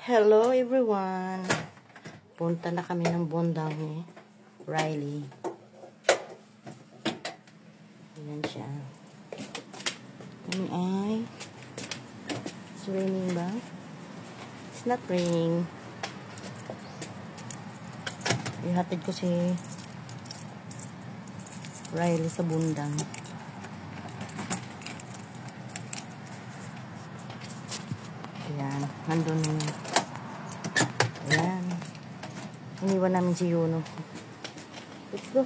Hello everyone! Punta na kami ng bundang ni Riley. Ayan siya. Ano ay? It's raining ba? It's not raining. Ihatid ko si Riley sa bundang. Ayan. Nandun. Ayan. Iniwan namin si Yuno. Let's go.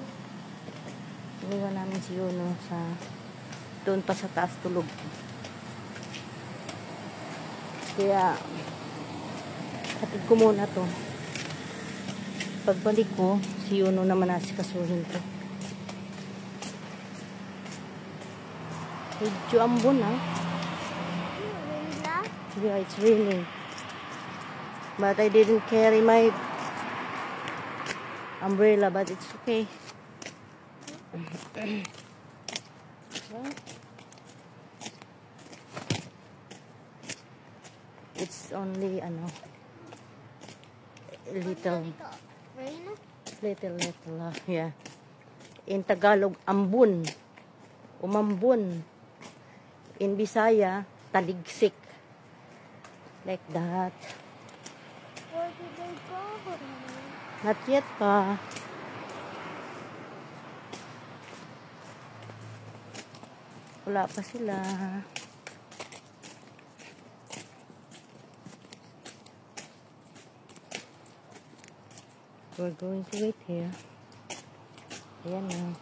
Iniwan namin si Yuno sa doon pa sa taas tulog. Kaya hatid ko muna to. Pagbalik ko, si Yuno naman asikasuhin ko. Medyo ambon Yeah, it's raining. But I didn't carry my umbrella, but it's okay. It's only little, yeah. In Tagalog, ambon, umambon. In Bisaya, taligsik. Like that. Where did they go? Not yet pa. Wala pa sila. We're going to wait here. Ayan na.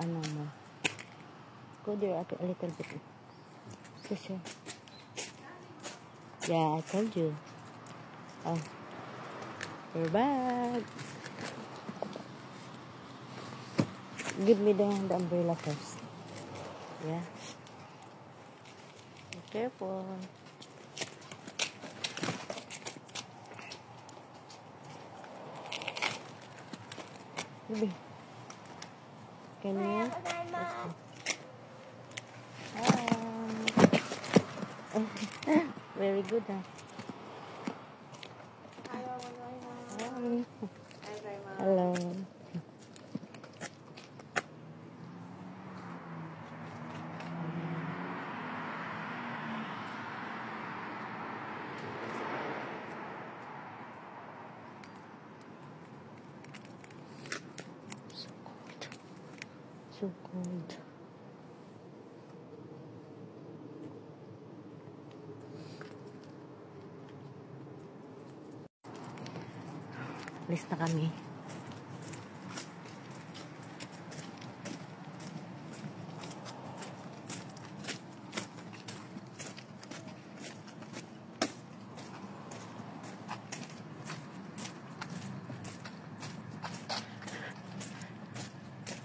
Ano mo? Go there a little bit. Sure. Yeah, I told you. Oh. We're back. Give me the umbrella first. Yeah. Be careful. Baby. Can you? Very good, Hello. So cold. Alis na kami.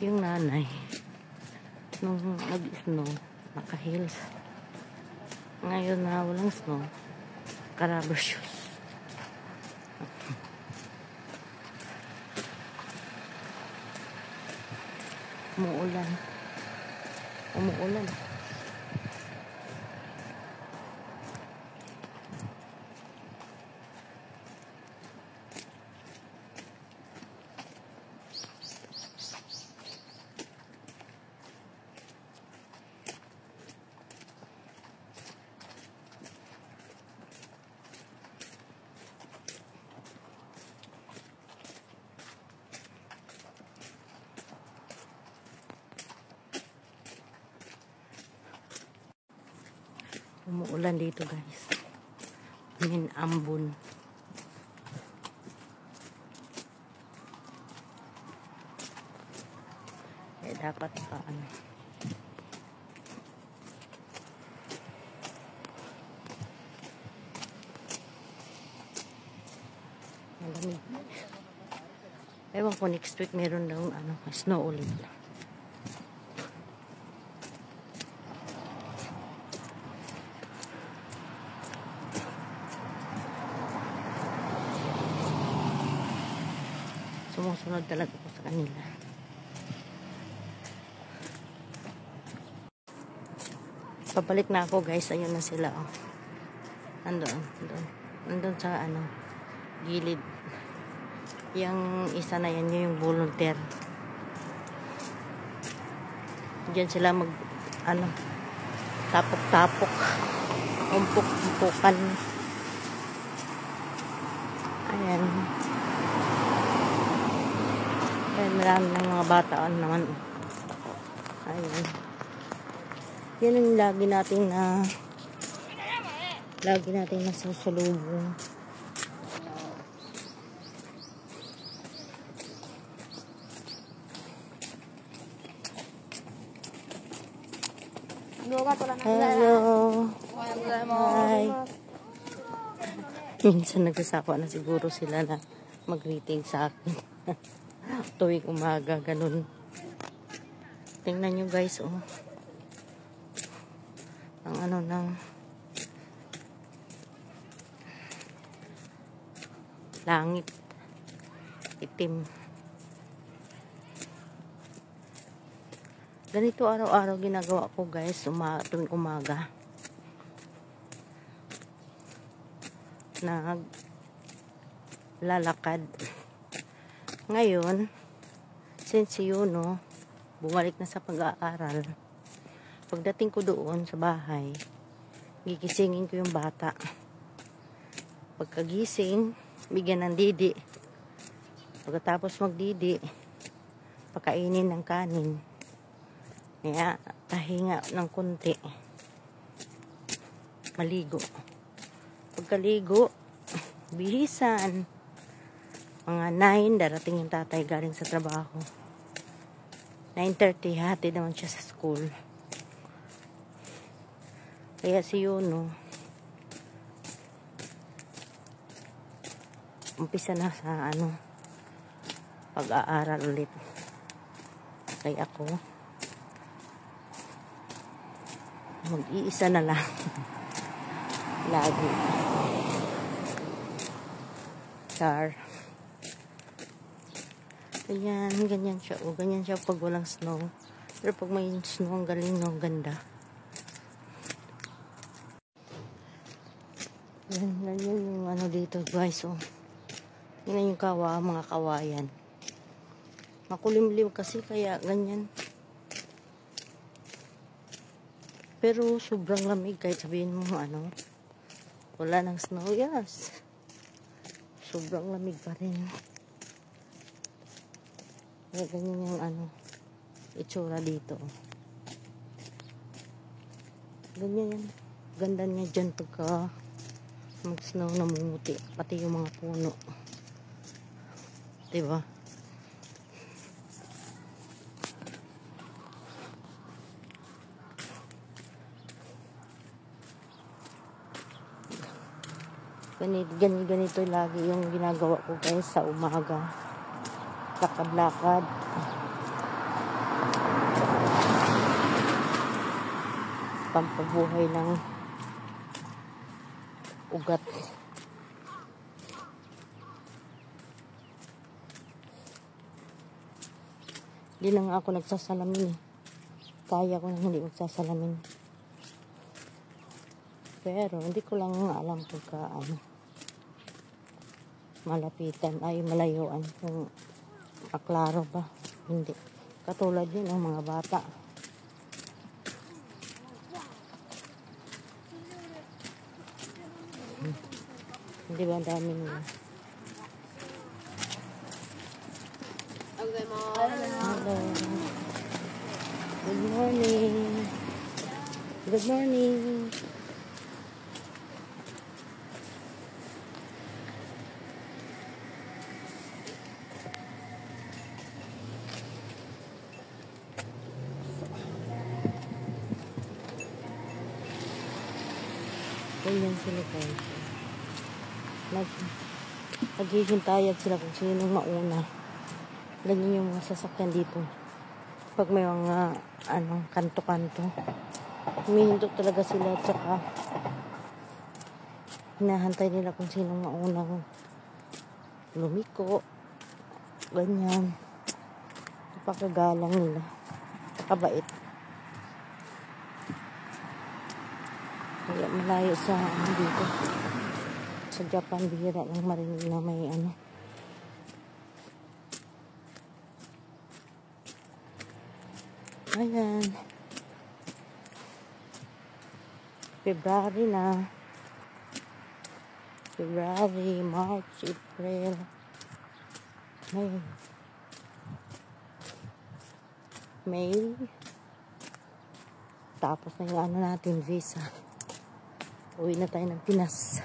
Yung nanay, nung nag-snow, naka-heels. Ngayon na walang snow, rubber shoes. Umuulan. Umuulan dito, guys. Ambon. Dapat pa malamig. Ewan ko next week meron daw snow ulit. Sumusunod talaga ko sa kanila. Pabalik na ako, guys. Ayun na sila. Andun. Nandun sa ano, gilid. Yung isa na yan, yung volunteer. Diyan sila mag, ano, tapok-tapok. Umpok-umpukan. Ayan. Ayan, marami ng mga bataan naman. Ayan. Yan ang lagi nating nasusulubong. Hello. Hi. Minsan nagsasawa na siguro sila na mag-greeting sa akin. Tuwing umaga, ganun. Tingnan nyo guys, oh. Ang ano ng langit. Itim. Ganito araw-araw ginagawa ko guys, tuwing umaga. Naglalakad. Ngayon, since Yuno, bumalik na sa pag-aaral, pagdating ko doon sa bahay, gigisingin ko yung bata. Pagkagising, bigyan ng didi. Pagkatapos magdidi, pakainin ng kanin. Kaya, tahinga ng konti. Maligo. Pagkaligo, bihisan. Mga 9, darating yung tatay galing sa trabaho. 9:30, hati naman siya sa school. Kaya si Yuno, umpisa na sa ano, pag-aaral ulit. Kaya ako, mag-iisa na lang. Lagi. Char. Ganyan siya. O, ganyan siya pag walang snow. Pero pag may snow, ang galing, no? Ang ganda. Yan yung ano dito, guys. O. Yan yung mga kawayan. Makulimlim kasi, kaya ganyan. Pero sobrang lamig kahit sabihin mo ano, wala ng snow. Yes. Sobrang lamig pa rin. Kaya ganyan yung ano, itsura dito. Ganyan yan. Ganda niya dyan pagka mag-snow, namumuti. Pati yung mga puno. Diba? Ganito lagi yung ginagawa ko guys sa umaga. Lakad-lakad. Pampabuhay ng ugat. Hindi na nga ako nagsasalamin eh. Kaya ko na hindi magsasalamin. Pero hindi ko lang alam pagka ano, malapitan ay malayuan kung maklaro ba. Hindi. Katulad yun ang mga bata. Hindi ba ang dami nila? Hello. Good morning. Good morning. Ganyan sila guys. Naghihintayan sila kung sino mauna. Ganyan yung mga sasakyan dito. Pag may mga kanto-kanto, humihinto talaga sila, tsaka hinahantay nila kung sino mauna lumiko. Ganyan. Napakagalang nila. Kabait. Kaya malayo sa dito. Sa Japan, bihira lang marinig na may ano. Ayan. February na. February, March, April, May. Tapos na yung ano natin, visa. Uwi na tayo ng Pinas.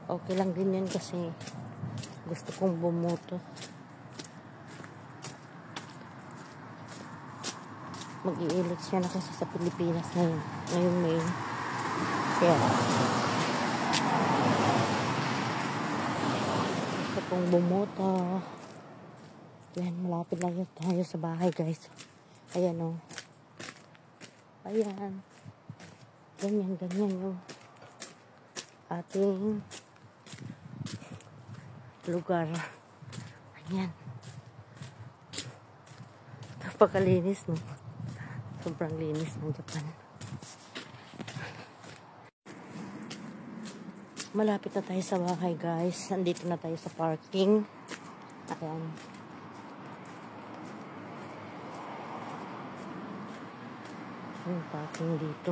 Okay lang din yun kasi gusto kong bumuto. Mag-i-eleksyon na kasi sa Pilipinas ngayon. Ngayong May. Kaya gusto kong bumuto. Yan, malapit lang yun tayo sa bahay, guys. Ayan, o. Ayan. Ganyan yung ating lugar. Ayan. Napakalinis, no? Sobrang linis ng Japan. Malapit na tayo sa bahay, guys. Nandito na tayo sa parking. Ayan. Yung parking dito.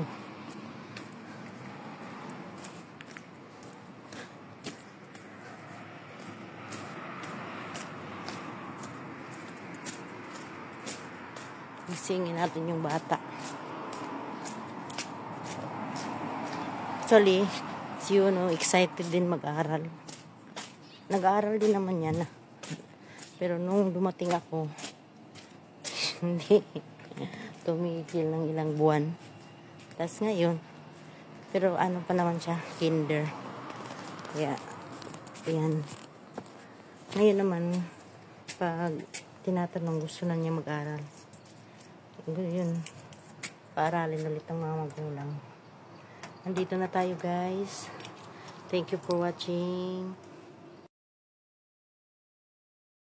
Isingin natin yung bata. Actually, si Yuno excited din mag-aral. Nag-aaral din naman yan. Pero nung dumating ako, hindi tumigil ng ilang buwan. Tapos ngayon, pero ano pa naman siya, kinder. Kaya, ayan. Ngayon naman, pag tinatanong gusto na niya mag-aral. Yun, paaralin ulit ang mga magulang. Nandito na tayo, guys. Thank you for watching.